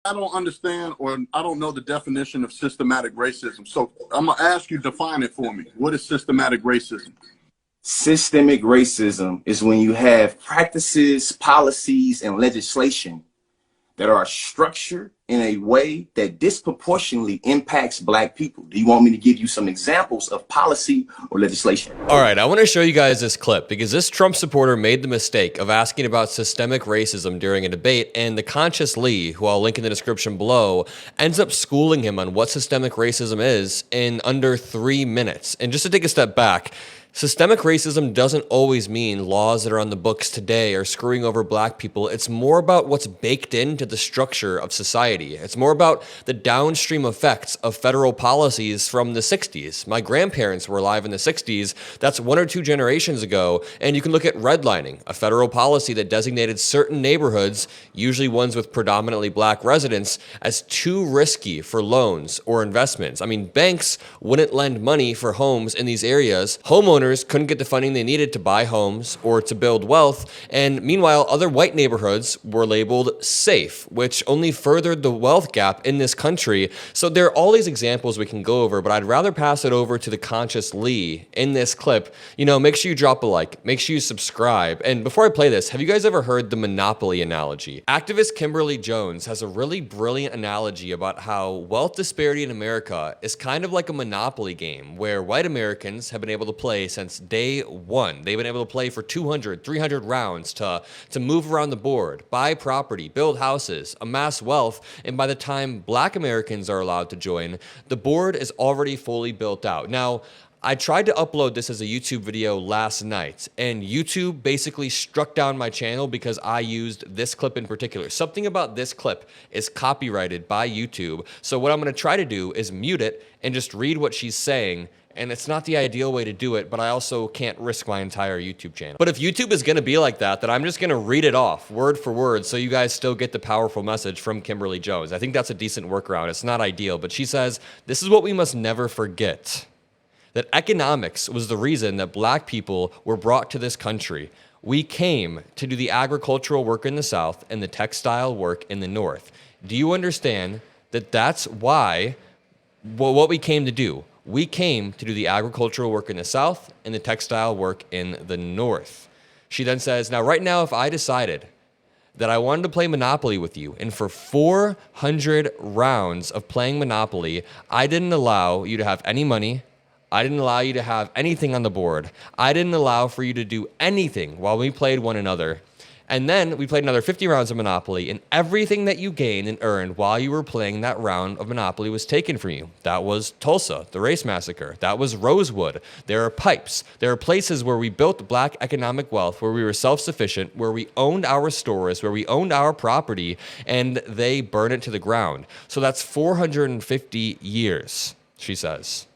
I don't understand, or I don't know the definition of systematic racism. So I'm gonna ask you to define it for me. What is systematic racism? Systemic racism is when you have practices, policies, and legislation that are structured in a way that disproportionately impacts Black people. Do you want me to give you some examples of policy or legislation? All right, I want to show you guys this clip because this Trump supporter made the mistake of asking about systemic racism during a debate, and the conscious Lee, who I'll link in the description below, ends up schooling him on what systemic racism is in under 3 minutes. And just to take a step back, systemic racism doesn't always mean laws that are on the books today are screwing over Black people. It's more about what's baked into the structure of society. It's more about the downstream effects of federal policies from the 60s. My grandparents were alive in the 60s. That's 1 or 2 generations ago. And you can look at redlining, a federal policy that designated certain neighborhoods, usually ones with predominantly Black residents, as too risky for loans or investments. I mean, banks wouldn't lend money for homes in these areas. Homeowners couldn't get the funding they needed to buy homes or to build wealth, and meanwhile, other white neighborhoods were labeled safe, which only furthered the wealth gap in this country. So there are all these examples we can go over, but I'd rather pass it over to the conscious Lee in this clip. You know, make sure you drop a like, make sure you subscribe. And before I play this, have you guys ever heard the Monopoly analogy? Activist Kimberly Jones has a really brilliant analogy about how wealth disparity in America is kind of like a Monopoly game where white Americans have been able to play since day one. They've been able to play for 200, 300 rounds to move around the board, buy property, build houses, amass wealth, and by the time Black Americans are allowed to join, the board is already fully built out. Now, I tried to upload this as a YouTube video last night, and YouTube basically struck down my channel because I used this clip in particular. Something about this clip is copyrighted by YouTube, so what I'm going to try to do is mute it and just read what she's saying. And it's not the ideal way to do it, but I also can't risk my entire YouTube channel. But if YouTube is gonna be like that, then I'm just gonna read it off word for word so you guys still get the powerful message from Kimberly Jones. I think that's a decent workaround. It's not ideal, but she says, this is what we must never forget. That economics was the reason that Black people were brought to this country. We came to do the agricultural work in the South and the textile work in the North. Do you understand that that's why, what we came to do? We came to do the agricultural work in the South and the textile work in the North. She then says, now right now, if I decided that I wanted to play Monopoly with you, and for 400 rounds of playing Monopoly, I didn't allow you to have any money, I didn't allow you to have anything on the board, I didn't allow for you to do anything while we played one another, and then we played another 50 rounds of Monopoly, and everything that you gained and earned while you were playing that round of Monopoly was taken from you. That was Tulsa, the race massacre. That was Rosewood. There are pipes. There are places where we built Black economic wealth, where we were self-sufficient, where we owned our stores, where we owned our property, and they burn it to the ground. So that's 450 years, she says.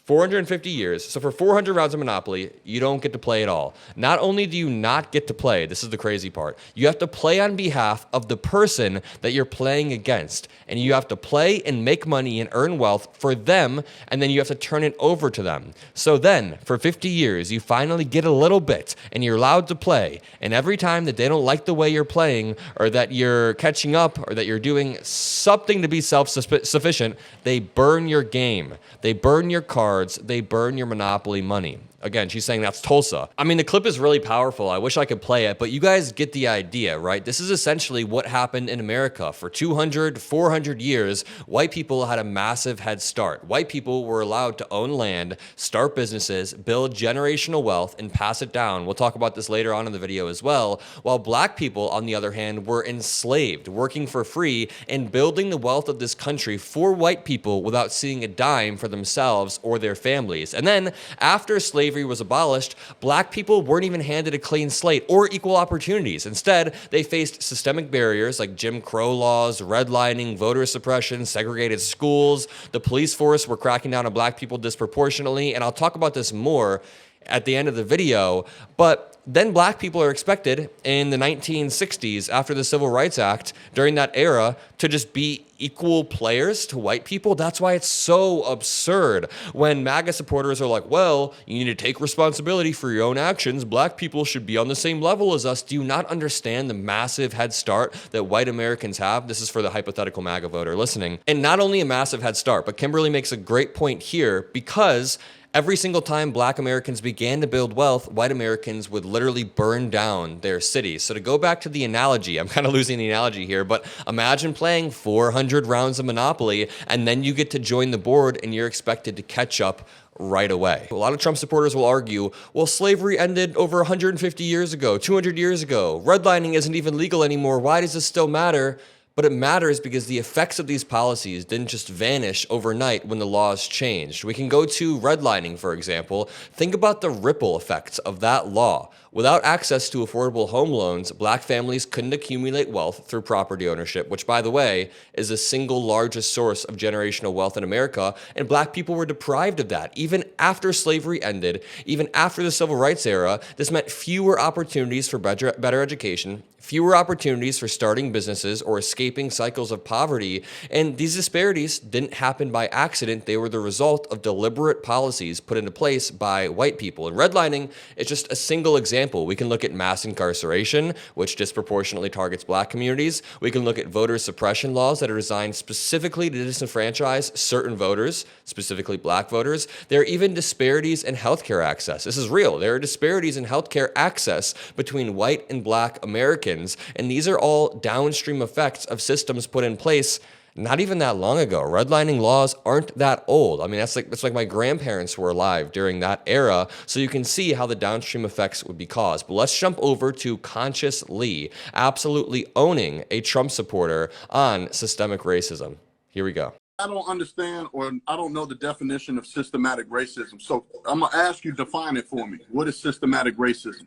450 years. So for 400 rounds of Monopoly, you don't get to play at all. Not only do you not get to play, this is the crazy part, you have to play on behalf of the person that you're playing against. And you have to play and make money and earn wealth for them, and then you have to turn it over to them. So then, for 50 years, you finally get a little bit, and you're allowed to play. And every time that they don't like the way you're playing, or that you're catching up, or that you're doing something to be self-sufficient, they burn your game. They burn your cards. They burn your Monopoly money. Again, she's saying that's Tulsa. I mean, the clip is really powerful. I wish I could play it, but you guys get the idea, right? This is essentially what happened in America. For 200, 400 years, white people had a massive head start. White people were allowed to own land, start businesses, build generational wealth, and pass it down. We'll talk about this later on in the video as well. While Black people, on the other hand, were enslaved, working for free, and building the wealth of this country for white people without seeing a dime for themselves or their families. And then, after slavery was abolished, Black people weren't even handed a clean slate or equal opportunities. Instead, they faced systemic barriers like Jim Crow laws, redlining, voter suppression, segregated schools. The police force were cracking down on Black people disproportionately, and I'll talk about this more at the end of the video, but then black people are expected in the 1960s, after the Civil Rights Act, during that era, to just be equal players to white people. That's why it's so absurd when MAGA supporters are like, well, you need to take responsibility for your own actions. Black people should be on the same level as us. Do you not understand the massive head start that white Americans have? This is for the hypothetical MAGA voter listening. And not only a massive head start, but Kimberly makes a great point here, because every single time black Americans began to build wealth, white Americans would literally burn down their cities. So to go back to the analogy, I'm kind of losing the analogy here, but imagine playing 400 rounds of Monopoly and then you get to join the board and you're expected to catch up right away. A lot of Trump supporters will argue, well, slavery ended over 150 years ago, 200 years ago. Redlining isn't even legal anymore. Why does this still matter? But it matters because the effects of these policies didn't just vanish overnight when the laws changed. We can go to redlining, for example. Think about the ripple effects of that law. Without access to affordable home loans, black families couldn't accumulate wealth through property ownership, which, by the way, is the single largest source of generational wealth in America, and black people were deprived of that. Even after slavery ended, even after the Civil Rights era, this meant fewer opportunities for better education, fewer opportunities for starting businesses or escaping cycles of poverty, and these disparities didn't happen by accident. They were the result of deliberate policies put into place by white people. And redlining is just a single example. We can look at mass incarceration, which disproportionately targets black communities. We can look at voter suppression laws that are designed specifically to disenfranchise certain voters, specifically black voters. There are even disparities in healthcare access. This is real. There are disparities in healthcare access between white and black Americans, and these are all downstream effects of systems put in place not even that long ago. Redlining laws aren't that old. I mean, that's like my grandparents were alive during that era, so you can see how the downstream effects would be caused. But let's jump over to Conscious Lee, absolutely owning a Trump supporter on systemic racism. Here we go. I don't understand, or I don't know the definition of systematic racism. So I'm going to ask you to define it for me. What is systematic racism?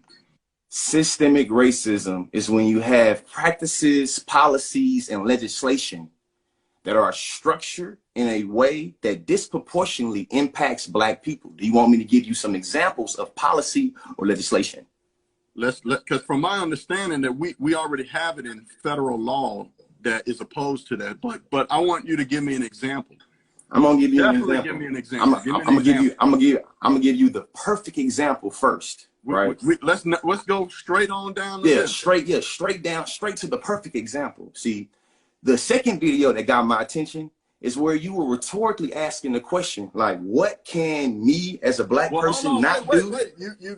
Systemic racism is when you have practices, policies, and legislation that are structured in a way that disproportionately impacts black people. Do you want me to give you some examples of policy or legislation? Because from my understanding that we already have it in federal law that is opposed to that, but I want you to give me an example. I'm gonna give you Definitely an example. give me an example. I'm gonna give you the perfect example first. Right. Let's go straight on down. Straight to the perfect example. See, the second video that got my attention is where you were rhetorically asking the question, like, what can me as a black person not do?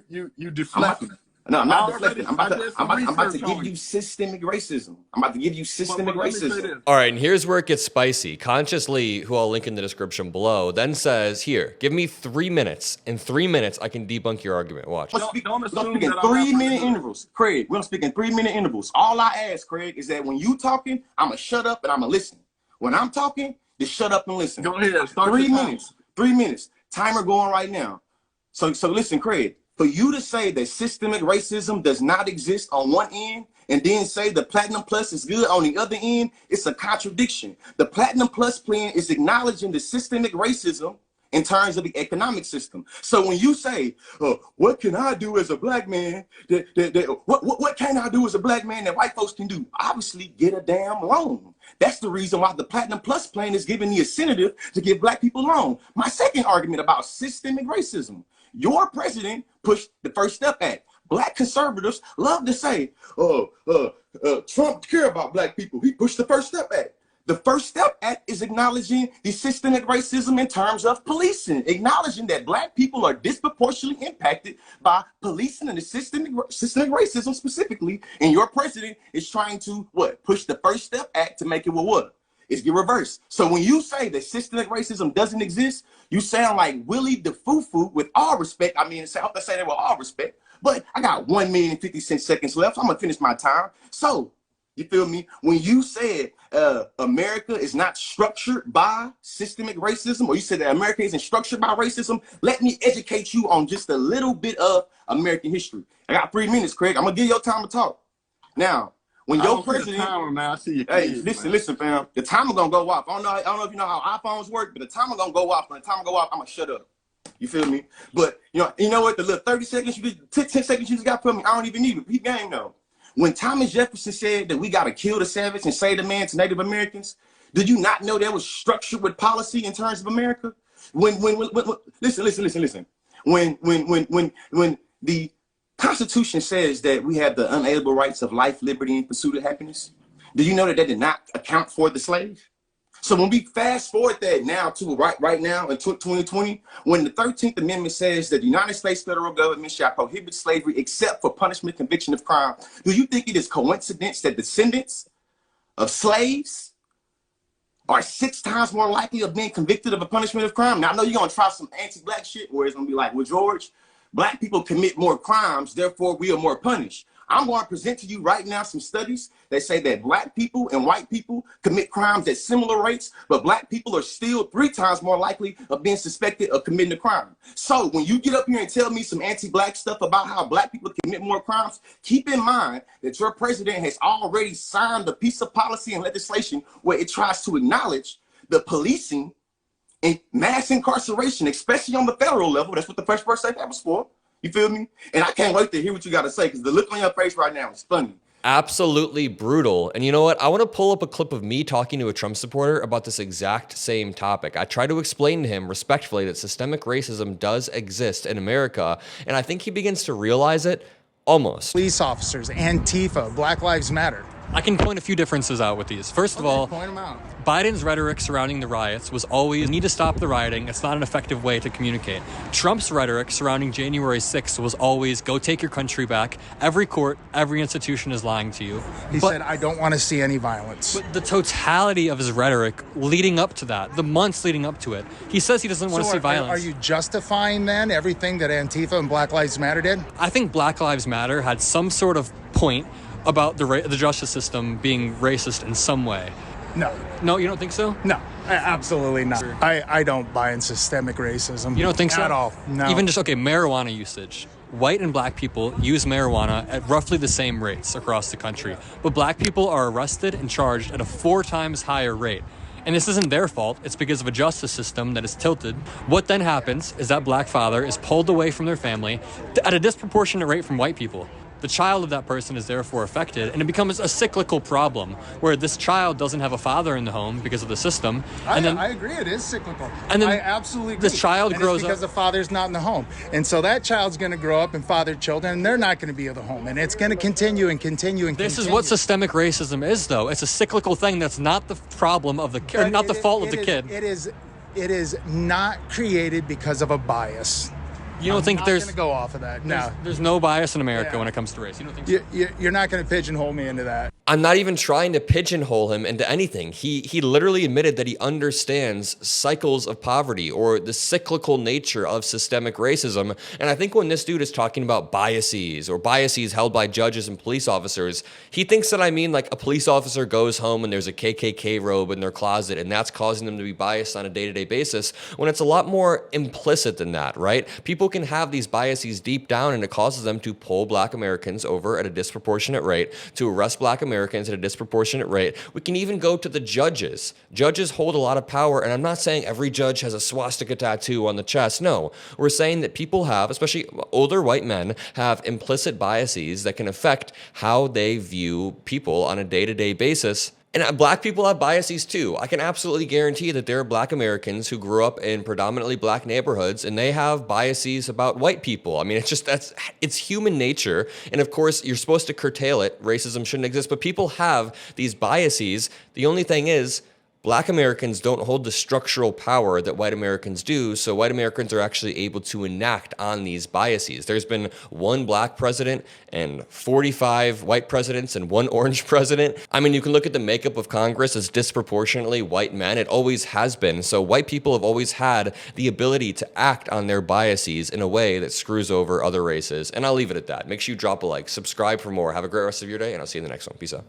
You deflecting. No, I'm not deflecting. I'm about to give you systemic racism. I'm about to give you systemic racism. All right, and here's where it gets spicy. Conscious Lee, who I'll link in the description below, then says, here, give me 3 minutes. In 3 minutes, I can debunk your argument. Watch. We're speaking 3-minute intervals. Craig, we're speaking 3-minute intervals. All I ask, Craig, is that when you talking, I'm going to shut up and I'm going to listen. When I'm talking, just shut up and listen. Go ahead. Start 3 minutes. 3 minutes. Timer going right now. So listen, Craig. For you to say that systemic racism does not exist on one end and then say the Platinum Plus is good on the other end, it's a contradiction. The Platinum Plus plan is acknowledging the systemic racism in terms of the economic system. So when you say, what can I do as a black man? What can I do as a black man that white folks can do? Obviously, get a damn loan. That's the reason why the Platinum Plus plan is giving the incentive to give black people a loan. My second argument about systemic racism. Your president pushed the First Step Act. Black conservatives love to say, Trump care about black people. He pushed the First Step Act. The First Step Act is acknowledging the systemic racism in terms of policing, acknowledging that black people are disproportionately impacted by policing and the systemic racism specifically. And your president is trying to, push the First Step Act to make it what? It's get reversed. So when you say that systemic racism doesn't exist, you sound like Willie the Foo-Foo, with all respect. I mean, I hope I say that with all respect, but I got 1,050,000 seconds left. So I'm gonna finish my time. So you feel me? When you said America is not structured by systemic racism, or you said that America isn't structured by racism, let me educate you on just a little bit of American history. I got 3 minutes, Craig. I'm gonna give you time to talk. Now, when your president, timer, man, I see you. Hey, listen, fam. The timer gonna go off. I don't know if you know how iPhones work, but the timer gonna go off. When the timer go off, I'm gonna shut up. You feel me? But you know what? The little 30 seconds, 10 seconds you just got from me, I don't even need it. He game though. When Thomas Jefferson said that we got to kill the savage and save the man to Native Americans, did you not know that was structured with policy in terms of America? Listen. When the Constitution says that we have the unalienable rights of life, liberty, and pursuit of happiness, do you know that did not account for the slave? So when we fast forward that now to right now in 2020, when the 13th Amendment says that the United States federal government shall prohibit slavery except for punishment, conviction of crime, do you think it is coincidence that descendants of slaves are 6 times more likely of being convicted of a punishment of crime? Now, I know you're going to try some anti-black shit where it's going to be like, well, George, black people commit more crimes, therefore we are more punished. I'm going to present to you right now some studies that say that black people and white people commit crimes at similar rates, but black people are still 3 times more likely of being suspected of committing a crime. So when you get up here and tell me some anti-black stuff about how black people commit more crimes, keep in mind that your president has already signed a piece of policy and legislation where it tries to acknowledge the policing and mass incarceration, especially on the federal level. That's what the First Birthday Act was for. You feel me? And I can't wait to hear what you got to say, because the look on your face right now is funny. Absolutely brutal. And you know what? I want to pull up a clip of me talking to a Trump supporter about this exact same topic. I try to explain to him respectfully that systemic racism does exist in America, and I think he begins to realize it almost. Police officers, Antifa, Black Lives Matter. I can point a few differences out with these. First of all, point them out. Biden's rhetoric surrounding the riots was always, need to stop the rioting. It's not an effective way to communicate. Trump's rhetoric surrounding January 6th was always, go take your country back. Every court, every institution is lying to you. He said, I don't want to see any violence. But the totality of his rhetoric leading up to that, the months leading up to it, he says he doesn't want to see violence. Are you justifying then everything that Antifa and Black Lives Matter did? I think Black Lives Matter had some sort of point about the justice system being racist in some way. No, you don't think so? No, absolutely not. I don't buy in systemic racism. You don't think so? At all, no. Even just, marijuana usage. White and black people use marijuana at roughly the same rates across the country, but black people are arrested and charged at a 4 times higher rate. And this isn't their fault, it's because of a justice system that is tilted. What then happens is that black father is pulled away from their family at a disproportionate rate from white people. The child of that person is therefore affected, and it becomes a cyclical problem where this child doesn't have a father in the home because of the system. I agree, it is cyclical. And then I absolutely agree. This child grows because the father's not in the home. And so that child's going to grow up and father children, and they're not going to be in the home. And it's going to continue and continue and This continue. is what systemic racism is, though. It's a cyclical thing that's not the problem of the kid, or not the fault of the kid. It is not created because of a bias. You don't think there's going to go off of that? No. There's no bias in America when it comes to race. You don't think so? You're not going to pigeonhole me into that. I'm not even trying to pigeonhole him into anything. He literally admitted that he understands cycles of poverty or the cyclical nature of systemic racism. And I think when this dude is talking about biases or biases held by judges and police officers, he thinks that I mean like a police officer goes home and there's a KKK robe in their closet and that's causing them to be biased on a day-to-day basis, when it's a lot more implicit than that, right? People can have these biases deep down and it causes them to pull black Americans over at a disproportionate rate, to arrest black Americans at a disproportionate rate. We can even go to the judges. Judges hold a lot of power, and I'm not saying every judge has a swastika tattoo on the chest. No, we're saying that people have, especially older white men, have implicit biases that can affect how they view people on a day-to-day basis. And black people have biases too. I can absolutely guarantee that there are black Americans who grew up in predominantly black neighborhoods and they have biases about white people. I mean, it's human nature. And of course, you're supposed to curtail it. Racism shouldn't exist, but people have these biases. The only thing is, black Americans don't hold the structural power that white Americans do, so white Americans are actually able to enact on these biases. There's been 1 black president and 45 white presidents and 1 orange president. I mean, you can look at the makeup of Congress as disproportionately white men. It always has been. So white people have always had the ability to act on their biases in a way that screws over other races. And I'll leave it at that. Make sure you drop a like, subscribe for more. Have a great rest of your day, and I'll see you in the next one. Peace out.